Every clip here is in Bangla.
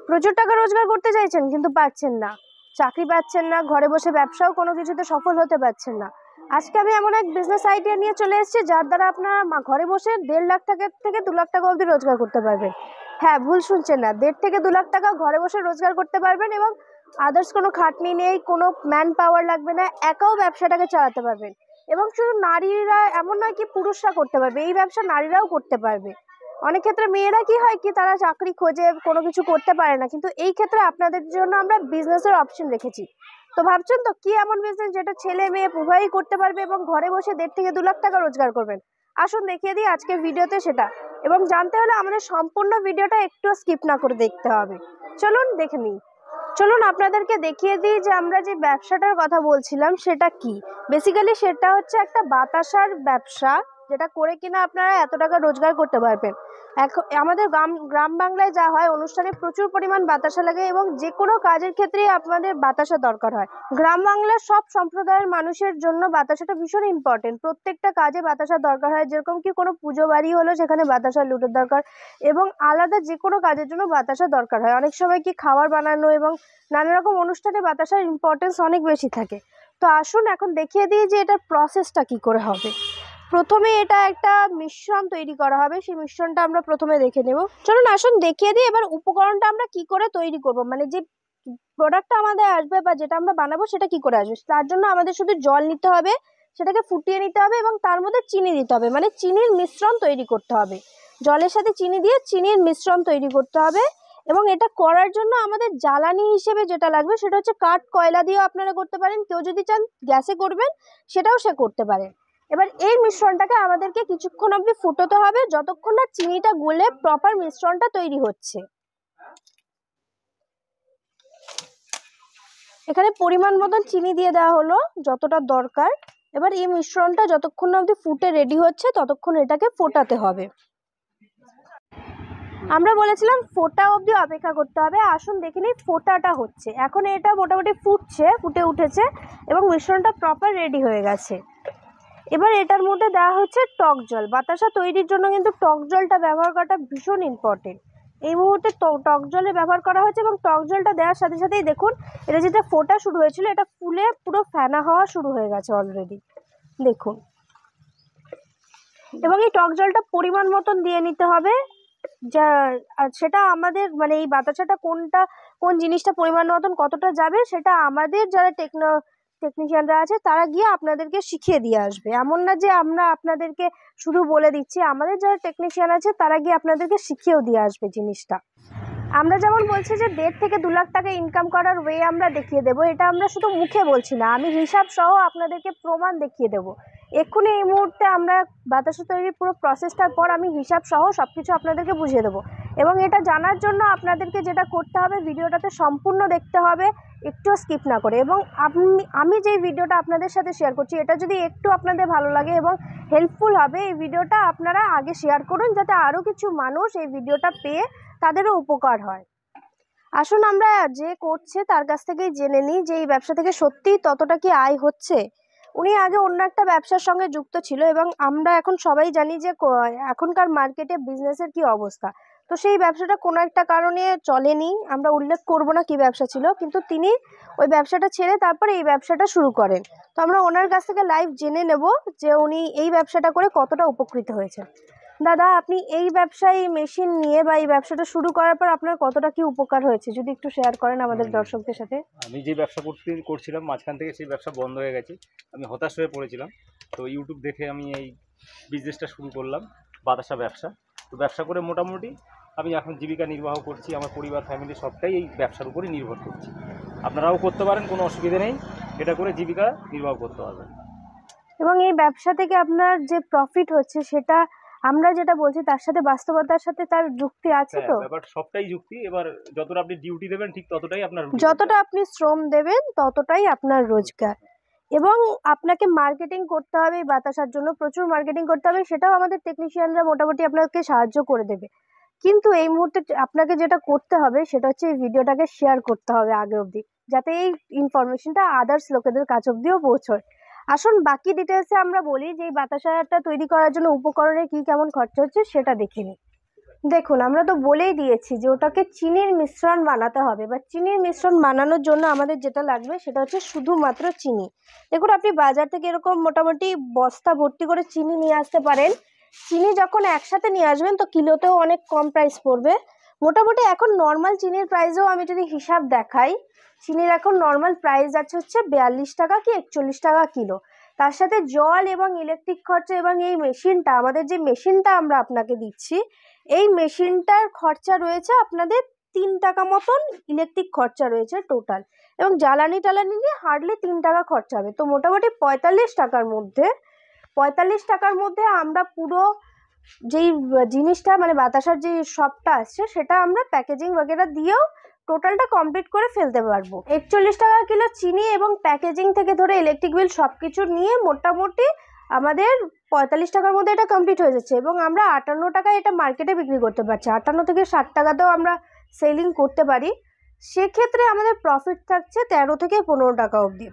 প্রচুর টাকা রোজগার করতে চাইছেন কিন্তু পারছেন না, চাকরি পাচ্ছেন না, ঘরে বসে ব্যবসাও কোনো কিছুতে সফল হতে পারছেন না। আজকে আমি এমন এক বিজনেস আইডিয়া নিয়ে চলে এসেছি যার দ্বারা আপনারা ঘরে বসে 1.5 লাখ টাকা থেকে 2 লাখ টাকা অবধি রোজগার করতে পারবেন। হ্যাঁ, ভুল শুনছেন না, 1.5 থেকে 2 লাখ টাকা ঘরে বসে রোজগার করতে পারবেন এবং আদার্স কোনো খাটনি নেই, কোনো ম্যান পাওয়ার লাগবে না, একাও ব্যবসাটাকে চালাতে পারবেন। এবং শুধু নারীরা এমন নয় কি পুরুষরা করতে পারবে, এই ব্যবসা নারীরাও করতে পারবে। অনেক ক্ষেত্রে মেয়েরা কি হয় কি তারা চাকরি খোঁজে, কোনো কিছু করতে পারে না, কিন্তু এই ক্ষেত্রে আপনাদের জন্য আমরা বিজনেসের অপশন রেখেছি। তো ভাবছেন তো কি এমন বিজনেস যেটা ছেলে মেয়ে উভয়ই করতে পারবে এবং ঘরে বসে 1.5 থেকে 2 লাখ টাকা রোজগার করবেন? আসুন দেখিয়ে দিই আজকের ভিডিওতে সেটা। এবং জানতে হলে আমাদের সম্পূর্ণ ভিডিওটা একটু স্কিপ না করে দেখতে হবে। চলুন দেখে নিই। চলুন আপনাদেরকে দেখিয়ে দিই যে আমরা যে ব্যবসাটার কথা বলছিলাম সেটা কি। বেসিক্যালি সেটা হচ্ছে একটা বাতাসার ব্যবসা, যেটা করে কিনা আপনারা এত টাকা রোজগার করতে পারবেন। আমাদের গ্রাম বাংলায় যা হয়, অনুষ্ঠানে প্রচুর পরিমাণ বাতাসা লাগে এবং যে কোনো কাজের ক্ষেত্রেই আপনাদের বাতাসা দরকার হয়। গ্রাম বাংলার সব সম্প্রদায়ের মানুষের জন্য বাতাসাটা ভীষণ ইম্পর্টেন্ট। প্রত্যেকটা কাজে বাতাসার দরকার হয়, যেরকম কি কোনো পুজো বাড়ি হলো সেখানে বাতাসার লুটের দরকার, এবং আলাদা যে কোনো কাজের জন্য বাতাসা দরকার হয়। অনেক সময় কি খাবার বানানো এবং নানা রকম অনুষ্ঠানে বাতাসার ইম্পর্টেন্স অনেক বেশি থাকে। তো আসুন এখন দেখিয়ে দিই যে এটার প্রসেসটা কি করে হবে। প্রথমে এটা একটা মিশ্রণ তৈরি করা হবে, সেই মিশ্রণটা আমরা প্রথমে দেখে নেব। চলুন আসুন দেখিয়ে দিই এবার উপকরণটা আমরা কি করে তৈরি করব, মানে যে প্রোডাক্টটা আমাদের আসবে বা যেটা আমরা বানাবো সেটা কি করে আসবে। তার জন্য আমাদের শুধু জল নিতে হবে, সেটাকে ফুটিয়ে নিতে হবে এবং তার মধ্যে চিনি দিতে হবে, মানে চিনির মিশ্রণ তৈরি করতে হবে। জলের সাথে চিনি দিয়ে চিনির মিশ্রণ তৈরি করতে হবে। এবং এটা করার জন্য আমাদের জ্বালানি হিসেবে যেটা লাগবে সেটা হচ্ছে কাঠ, কয়লা দিয়েও আপনারা করতে পারেন, কেউ যদি চান গ্যাসে করবেন সেটাও সে করতে পারেন। এবার এই মিশ্রণটাকে আমাদেরকে কিছুক্ষণ অবধি ফুটোতে হবে, যতক্ষণ না চিনিটা গলে প্রপার মিশ্রণটা তৈরি হচ্ছে। এখানে পরিমাণ মতন চিনি দিয়ে দেওয়া হলো, যতটা দরকার। এবার এই মিশ্রণটা যতক্ষণ অবধি ফুটে রেডি হচ্ছে ততক্ষণ এটাকে ফোটাতে হবে। আমরা বলেছিলাম ফোটা অবধি অপেক্ষা করতে হবে। আসুন দেখে নিই ফোটাটা হচ্ছে। এখন এটা মোটামুটি ফুটে উঠেছে এবং মিশ্রণটা প্রপার রেডি হয়ে গেছে। এবার এটার মধ্যে দেওয়া হচ্ছে টক জল। বাতাসা তৈরির জন্য কিন্তু টক জলটা ব্যবহার করাটা ভীষণ ইম্পর্টেন্ট। এই মুহূর্তে টক জলে ব্যবহার করা হয়েছে এবং টক জলটা দেওয়ার সাথে সাথেই দেখুন এটা যেটা ফোটা শুরু হয়েছিল এটা ফুলে পুরো ফেনা হওয়া শুরু হয়ে গেছে অলরেডি, দেখুন। এবং এই টক জলটা পরিমাণ মতন দিয়ে নিতে হবে, যা সেটা আমাদের মানে এই বাতাসাটা কোন জিনিসটা পরিমাণ মতন কতটা যাবে সেটা আমাদের যারা টেকনিশিয়ানরা আছে তারা গিয়ে আপনাদেরকে শিখিয়ে দিয়ে আসবে। এমন না যে আমরা আপনাদেরকে শুধু বলে দিচ্ছি, আমাদের যারা টেকনিশিয়ান আছে তারা গিয়ে আপনাদেরকে শিখিয়েও দিয়ে আসবে জিনিসটা। আমরা যেমন বলছি যে 1.5 থেকে 2 লাখ টাকা ইনকাম করার ওয়ে আমরা দেখিয়ে দেবো, এটা আমরা শুধু মুখে বলছি না, আমি হিসাব সহ আপনাদেরকে প্রমাণ দেখিয়ে দেবো। এক্ষুনি এই মুহূর্তে আমরা বাতাসা তৈরির পুরো প্রসেসটার পর আমি হিসাব সহ সব কিছু আপনাদেরকে বুঝিয়ে দেবো। এবং এটা জানার জন্য আপনাদেরকে যেটা করতে হবে, ভিডিওটাতে সম্পূর্ণ দেখতে হবে, একটু স্কিপ না করে। এবং আমি যে ভিডিওটা আপনাদের সাথে শেয়ার করছি এটা যদি একটু আপনাদের ভালো লাগে এবং হেল্পফুল হবে, এই ভিডিওটা আপনারা আগে শেয়ার করুন যাতে আরও কিছু মানুষ এই ভিডিওটা পেয়ে তাদেরও উপকার হয়। আসুন আমরা যে করছে তার কাছ থেকেই জেনে নিই যে এই ব্যবসা থেকে সত্যিই ততটা কি আয় হচ্ছে। উনি আগে অন্য একটা ব্যবসার সঙ্গে যুক্ত ছিল এবং আমরা এখন সবাই জানি যে এখনকার মার্কেটে বিজনেসের কি অবস্থা। তো সেই ব্যবসাটা কোনো একটা কারণে চলেনি, আমরা উল্লেখ করব না কি ব্যবসা ছিল, কিন্তু তিনি ওই ব্যবসাটা ছেড়ে তারপরে এই ব্যবসাটা শুরু করেন। তো আমরা ওনার কাছ থেকে লাইভ জেনে নেব যে উনি এই ব্যবসাটা করে কতটা উপকৃত হয়েছেন। দাদা, আপনি এই ব্যবসায় মেশিন নিয়ে বা এই ব্যবসাটা শুরু করার পর আপনার কতটা কি উপকার হয়েছে যদি একটু শেয়ার করেন আমাদের দর্শকদের সাথে। আমি যে ব্যবসা করছিলাম মাঝখান থেকে সেই ব্যবসা বন্ধ হয়ে গেছে, আমি হতাশ হয়ে পড়েছিলাম। তো ইউটিউব দেখে আমি এই বিজনেসটা শুরু করলাম, বাতাসা ব্যবসা। তো ব্যবসা করে মোটামুটি আমি এখন জীবিকা নির্বাহ করছি, আমার পরিবার ফ্যামিলি সবটাই এই ব্যবসার উপরই নির্ভর করছি। আপনারাও করতে পারেন, কোনো অসুবিধা নেই, এটা করে জীবিকা নির্বাহ করতে পারবেন। এবং এই ব্যবসা থেকে আপনার যে প্রফিট হচ্ছে সেটা আমরা যেটা বলছি তার সাথে বাস্তবতার সাথে তার যুক্তি আছে তো? এবার সবটাই যুক্তি। এবার যতটা আপনি ডিউটি দেবেন ঠিক ততটাই আপনার, যতটা আপনি শ্রম দেবেন ততটাই আপনার রোজগার। এবং আপনাকে মার্কেটিং করতে হবে এই বাতাসার জন্য, প্রচুর মার্কেটিং করতে হবে, সেটাও আমাদের টেকনিশিয়ানরা মোটামুটি আপনাকে সাহায্য করে দেবে। কিন্তু এই মুহূর্তে আপনাকে যেটা করতে হবে সেটা হচ্ছে এই ভিডিওটাকে শেয়ার করতে হবে আগে অবধি, যাতে এই ইনফরমেশনটা আদার্স লোকেদের কাছ অবধিও পৌঁছয়। আসুন বাকি ডিটেলসে আমরা বলি যে এই বাতাসাটা তৈরি করার জন্য উপকরণে কি কেমন খরচা হচ্ছে সেটা দেখে নিই। দেখুন, আমরা তো বলেই দিয়েছি যে ওটাকে চিনির মিশ্রণ বানাতে হবে, বা চিনির মিশ্রণ বানানোর জন্য আমাদের যেটা লাগবে সেটা হচ্ছে শুধুমাত্র চিনি। দেখুন, আপনি বাজার থেকে এরকম মোটামুটি বস্তা ভর্তি করে চিনি নিয়ে আসতে পারেন। চিনি যখন একসাথে নিয়ে আসবেন তো কিলোতেও অনেক কম প্রাইস পড়বে। মোটামুটি এখন নর্মাল চিনির প্রাইসেও আমি যদি হিসাব দেখাই, চিনির এখন নর্মাল প্রাইস আছে হচ্ছে 42 টাকা কি 41 টাকা কিলো। তার সাথে জল এবং ইলেকট্রিক খরচা এবং এই মেশিনটা, আমাদের যে মেশিনটা আমরা আপনাকে দিচ্ছি, এই মেশিনটার খরচা রয়েছে আপনাদের 3 টাকা মতন, ইলেকট্রিক খরচা রয়েছে টোটাল, এবং জ্বালানি টালানি নিয়ে হার্ডলি 3 টাকা খরচা হবে। তো মোটামুটি 45 টাকার মধ্যে আমরা পুরো যেই জিনিসটা মানে বাতাসার যে শপটা আসছে সেটা আমরা প্যাকেজিং বগেরা দিয়েও টোটালটা কমপ্লিট করে ফেলতে পারবো। 41 টাকা কিলো চিনি এবং প্যাকেজিং থেকে ধরে ইলেকট্রিক বিল সব কিছু নিয়ে মোটামুটি আমাদের 45 টাকার মধ্যে এটা কমপ্লিট হয়ে যাচ্ছে, এবং আমরা 58 টাকায় এটা মার্কেটে বিক্রি করতে পারছি। 58 থেকে 60 টাকাতেও আমরা সেলিং করতে পারি। সেক্ষেত্রে আমাদের প্রফিট থাকছে 13 থেকে 15 টাকা অবধি।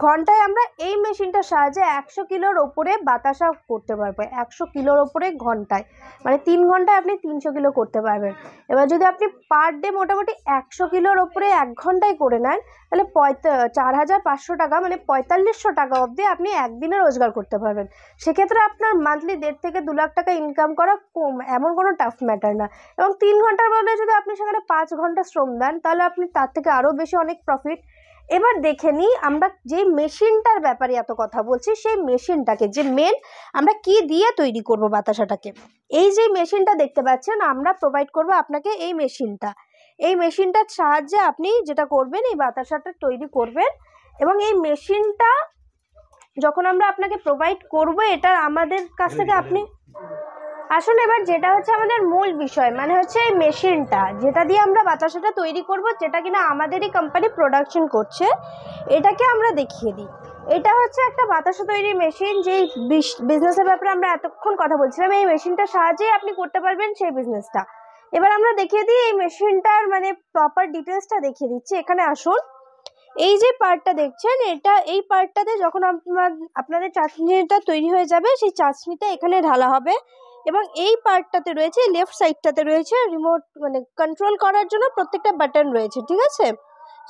ঘন্টায় আমরা এই মেশিনটার সাহায্যে 100 কিলোর ওপরে বাতাসা করতে পারবো। 100 কিলোর ওপরে ঘন্টায়, মানে 3 ঘন্টায় আপনি 300 কিলো করতে পারবেন। এবার যদি আপনি পার ডে মোটামুটি 100 কিলোর ওপরে 1 ঘন্টায় করে নেন, তাহলে 4500 টাকা মানে 4500 টাকা অবধি আপনি একদিনে রোজগার করতে পারবেন। সেক্ষেত্রে আপনার মান্থলি 1.5 থেকে 2 লাখ টাকা ইনকাম করা কম এমন কোনো টাফ ম্যাটার না। এবং 3 ঘন্টার বদলে যদি আপনি সেখানে 5 ঘন্টা শ্রম দেন, তাহলে আপনি তার থেকে আরও বেশি অনেক প্রফিট। এবার দেখে নিই আমরা যে মেশিনটার ব্যাপারে এত কথা বলছি, সেই মেশিনটাকে যে মেন আমরা কি দিয়ে তৈরি করব বাতাসাটাকে। এই যে মেশিনটা দেখতে পাচ্ছেন, আমরা প্রোভাইড করব আপনাকে এই মেশিনটা। এই মেশিনটার সাহায্যে আপনি যেটা করবেন, এই বাতাসাটা তৈরি করবেন। এবং এই মেশিনটা যখন আমরা আপনাকে প্রোভাইড করব, এটা আমাদের কাছ থেকে আপনি আসলে এবার যেটা হচ্ছে আমাদের মূল বিষয়, মানে হচ্ছে এই মেশিনটা যেটা দিয়ে আমরা বাতাসাটা তৈরি করব, যেটা কিনা আমাদেরই কোম্পানি প্রোডাকশন করছে, এটাকে আমরা দেখিয়ে দিই। এটা হচ্ছে একটা বাতাসা তৈরির মেশিন, যেই বিজনেসের ব্যাপারে আমরা এতক্ষণ কথা বলছিলাম, এই মেশিনটার সাহায্যেই আপনি করতে পারবেন সেই বিজনেসটা। এবার আমরা দেখিয়ে দিই এই মেশিনটার মানে প্রপার ডিটেলসটা দেখিয়ে দিচ্ছি। এখানে আসুন, এই যে পার্টটা দেখছেন, এই পার্টটাতে যখন আপনাদের চাটনিটা তৈরি হয়ে যাবে, সেই চাটনিটা এখানে ঢালা হবে। এবং এই পার্টটাতে রয়েছে, লেফট সাইডটাতে রয়েছে রিমোট, মানে কন্ট্রোল করার জন্য প্রত্যেকটা বাটন রয়েছে, ঠিক আছে?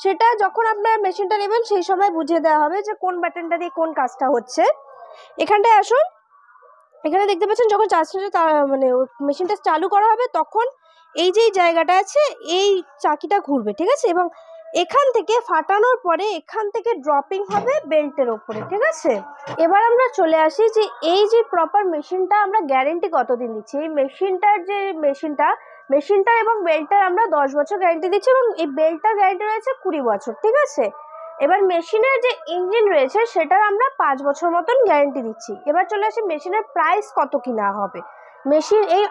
সেটা যখন আপনারা মেশিনটা নেবেন সেই সময় বুঝিয়ে দেওয়া হবে যে কোন বাটনটা দিয়ে কোন কাজটা হচ্ছে। এখানটায় আসুন, এখানে দেখতে পাচ্ছেন যখন চার্জটা মানে মেশিনটা চালু করা হবে, তখন এই যে জায়গাটা আছে এই চাকিটা ঘুরবে, ঠিক আছে? এবং এখান থেকে ফাটানোর পরে এখান থেকে ড্রপিং হবে বেল্টের ওপরে, ঠিক আছে? এবার আমরা চলে আসি যে এই যে প্রপার মেশিনটা আমরা গ্যারেন্টি কতদিন দিচ্ছি। এই মেশিনটার এবং বেল্টটার আমরা 10 বছর গ্যারেন্টি দিচ্ছি, এবং এই বেল্টটার গ্যারেন্টি রয়েছে 20 বছর, ঠিক আছে? এবার মেশিনের যে ইঞ্জিন রয়েছে সেটার আমরা 5 বছর মতন গ্যারেন্টি দিচ্ছি। এবার চলে আসি মেশিনের প্রাইস কত কি না হবে।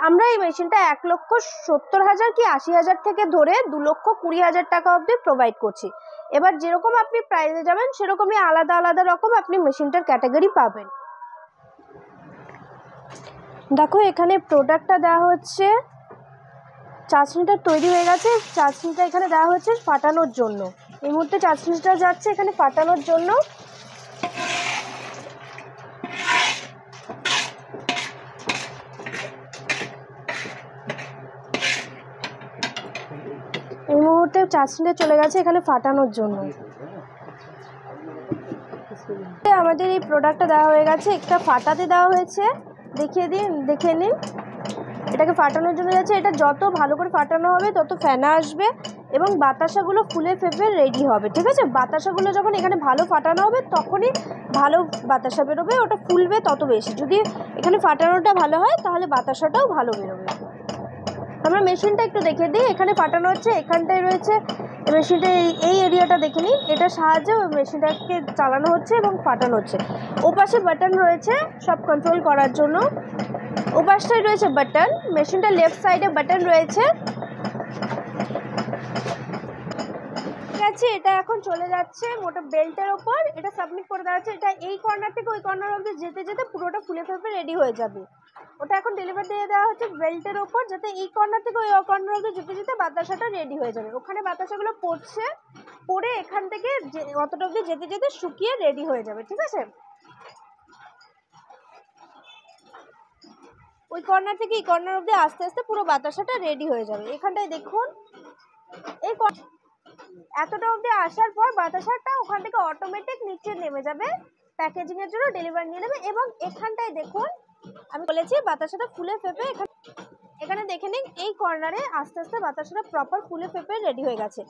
আমরা এই মেশিনটা 1,70,000 কি 80,000 থেকে ধরে 2,20,000 টাকা অবধি প্রোভাইড করছি। এবার যেরকম আপনি প্রাইসে যাবেন সেরকমই আলাদা আলাদা রকম আপনি মেশিনটার ক্যাটাগরি পাবেন। দেখো, এখানে প্রোডাক্টটা দেওয়া হচ্ছে, চাটনিটা তৈরি হয়ে গেছে, চাটনিটা এখানে দেওয়া হচ্ছে ফাটানোর জন্য। এই মুহূর্তে চাটনিটা যাচ্ছে এখানে ফাটানোর জন্য। এই মুহূর্তে চাটনিটা চলে গেছে এখানে ফাটানোর জন্য। আমাদের এই প্রোডাক্টটা দেওয়া হয়ে গেছে, একটা ফাটাতে দেওয়া হয়েছে, দেখে নিন। এটাকে ফাটানোর জন্য যাচ্ছে। এটা যত ভালো করে ফাটানো হবে তত ফেনা আসবে এবং বাতাসাগুলো ফুলে ফেপে রেডি হবে, ঠিক আছে? বাতাসাগুলো যখন এখানে ভালো ফাটানো হবে তখনই ভালো বাতাসা বেরোবে, ওটা ফুলবে তত বেশি। যদি এখানে ফাটানোটা ভালো হয় তাহলে বাতাসাটাও ভালো বেরোবে। আমরা মেশিনটা একটু দেখে দিই। এখানে ফাটানো হচ্ছে, এখানটায় রয়েছে মেশিনটা, এই এরিয়াটা দেখে নিন। এটার সাহায্যে মেশিনটাকে চালানো হচ্ছে এবং ফাটানো হচ্ছে। ওপাশে বাটন রয়েছে সব কন্ট্রোল করার জন্য, ওপাশটায় রয়েছে বাটন। মেশিনটা লেফট সাইডে বাটন রয়েছে, ঠিক আছে? এটা এখন চলে যাচ্ছে মোটা বেল্টের ওপর, এটা সাবমিট করে দেওয়া হচ্ছে। এটা এই কর্নার থেকে ওই কর্নার অবধি যেতে যেতে পুরোটা ফুলে ফেপে রেডি হয়ে যাবে। ওটা এখন ডেলিভার দিয়ে দেওয়া হচ্ছে বেল্টের ওপর, যাতে এই কর্নার থেকে ওই কর্নার অবধি যেতে যেতে বাতাসাটা রেডি হয়ে যাবে। ওখানে বাতাসাগুলো পড়ে এখান থেকে অতটা অবধি যেতে যেতে শুকিয়ে রেডি হয়ে যাবে, ঠিক আছে? ওই কর্নার থেকে এই কর্নার অবধি আস্তে আস্তে পুরো বাতাসাটা রেডি হয়ে যাবে। এখানটায় দেখুন এই এতটা অবধি আসার পর বাতাসাটা ওখান থেকে অটোমেটিক নিচে নেমে যাবে, প্যাকেজিংয়ের জন্য ডেলিভারি নিয়ে নেবে। এবং এখানটায় দেখুন আমি বলেছি বাতাসাটা ফুলে ফেপে এখানে দেখে নিন এই কর্নারে আস্তে আস্তে বাতাসাটা প্রপার ফুলে ফেপে রেডি হয়ে গেছে।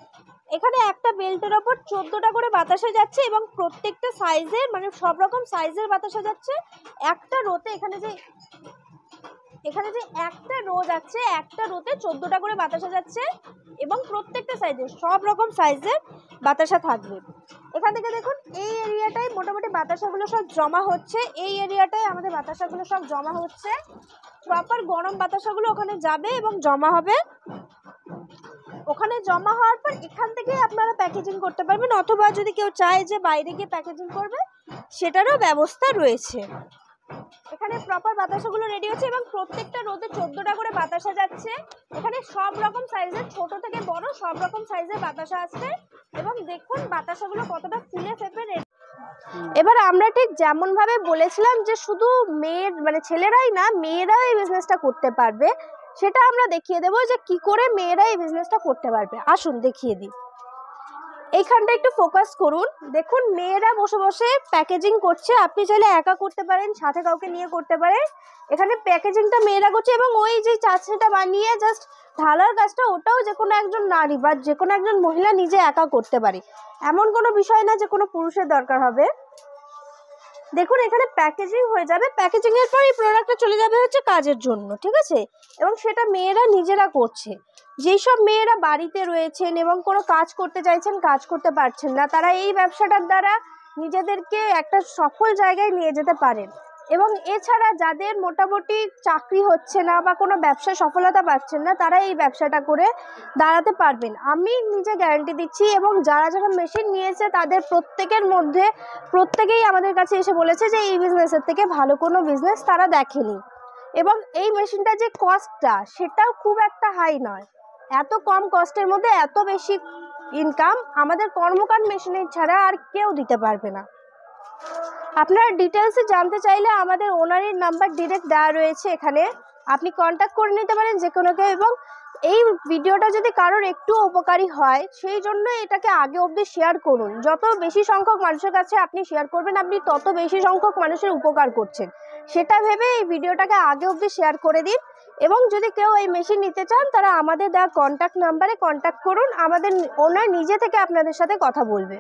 এখানে একটা বেল্টের ওপর 14টা করে বাতাসা যাচ্ছে এবং প্রত্যেকটা সাইজের মানে সব রকম সাইজের বাতাসা যাচ্ছে। একটা রোতে এখানে যে একটা রো যাচ্ছে, একটা রোতে 14টা করে বাতাসা যাচ্ছে এবং প্রত্যেকটা সাইজের সব রকম সাইজের বাতাসা থাকবে। এখান থেকে দেখুন এই এরিয়াটায় মোটামুটি বাতাসাগুলো সব জমা হচ্ছে, এই এরিয়াটায় আমাদের বাতাসাগুলো সব জমা হচ্ছে। প্রপার গরম বাতাসাগুলো ওখানে যাবে এবং জমা হবে। ওখানে জমা হওয়ার পর এখান থেকে আপনারা প্যাকেজিং করতে পারবেন, অথবা যদি কেউ চায় যে বাইরে গিয়ে প্যাকেজিং করবে সেটারও ব্যবস্থা রয়েছে। এখানে প্রপার বাতাসাগুলো রেডি হচ্ছে এবং প্রত্যেকটা রোদে 14টা করে বাতাসা যাচ্ছে। এখানে সব রকম সাইজের ছোট থেকে বড় সব রকম সাইজের বাতাসা আসছে এবং দেখুন বাতাসাগুলো কতটা ফুলে ফেপে রেডি। এবার আমরা ঠিক যেমন ভাবে বলেছিলাম যে শুধু মেয়ের মানে ছেলেরাই না মেয়েরাও এই বিজনেসটা করতে পারবে, সেটা আমরা দেখিয়ে দেবো যে কি করে মেয়েরা এই বিজনেসটা করতে পারবে। আসুন দেখিয়ে দিই। এইখানটা একটু ফোকাস করুন, দেখুন মেয়েরা বসে বসে প্যাকেজিং করছে। আপনি চাইলে একা করতে পারেন, সাথে কাউকে নিয়ে করতে পারেন। এখানে প্যাকেজিংটা মেয়েরা করছে এবং ওই যে চাটনিটা বানিয়ে জাস্ট ঢালার কাজটা ওটাও যে কোনো একজন নারী বা যে কোনো একজন মহিলা নিজে একা করতে পারে, এমন কোনো বিষয় না যে কোনো পুরুষের দরকার হবে। দেখুন এখানে প্যাকেজিং হয়ে যাবে, প্যাকেজিং এর পর এই প্রোডাক্টটা চলে যাবে হচ্ছে কাজের জন্য, ঠিক আছে? এবং সেটা মেয়েরা নিজেরা করছে। যেই সব মেয়েরা বাড়িতে রয়েছেন এবং কোনো কাজ করতে চাইছেন, কাজ করতে পারছেন না, তারা এই ব্যবসাটার দ্বারা নিজেদেরকে একটা সফল জায়গায় নিয়ে যেতে পারেন। এবং এছাড়া যাদের মোটামুটি চাকরি হচ্ছে না বা কোনো ব্যবসায় সফলতা পাচ্ছেন না, তারা এই ব্যবসাটা করে দাঁড়াতে পারবেন, আমি নিজে গ্যারান্টি দিচ্ছি। এবং যারা যারা মেশিন নিয়েছে তাদের প্রত্যেকেই আমাদের কাছে এসে বলেছে যে এই বিজনেসের থেকে ভালো কোনো বিজনেস তারা দেখেনি। এবং এই মেশিনটা যে কস্টটা সেটাও খুব একটা হাই নয়, এত কম কস্টের মধ্যে এত বেশি ইনকাম আমাদের কর্মকাণ্ড মেশিনের ছাড়া আর কেউ দিতে পারবে না। আপনারা ডিটেলসে জানতে চাইলে আমাদের ওনারের নাম্বার ডিরেক্ট দেওয়া রয়েছে এখানে, আপনি কন্ট্যাক্ট করে নিতে পারেন যে কোনো কেউ। এবং এই ভিডিওটা যদি কারোর একটু উপকারী হয় সেই জন্য এটাকে আগে অবধি শেয়ার করুন। যত বেশি সংখ্যক মানুষের কাছে আপনি শেয়ার করবেন, আপনি তত বেশি সংখ্যক মানুষের উপকার করছেন, সেটা ভেবে এই ভিডিওটাকে আগে অবধি শেয়ার করে দিন। এবং যদি কেউ এই মেশিন নিতে চান তারা আমাদের দেওয়া কন্ট্যাক্ট নাম্বারে কন্ট্যাক্ট করুন, আমাদের ওনার নিজে থেকে আপনাদের সাথে কথা বলবে।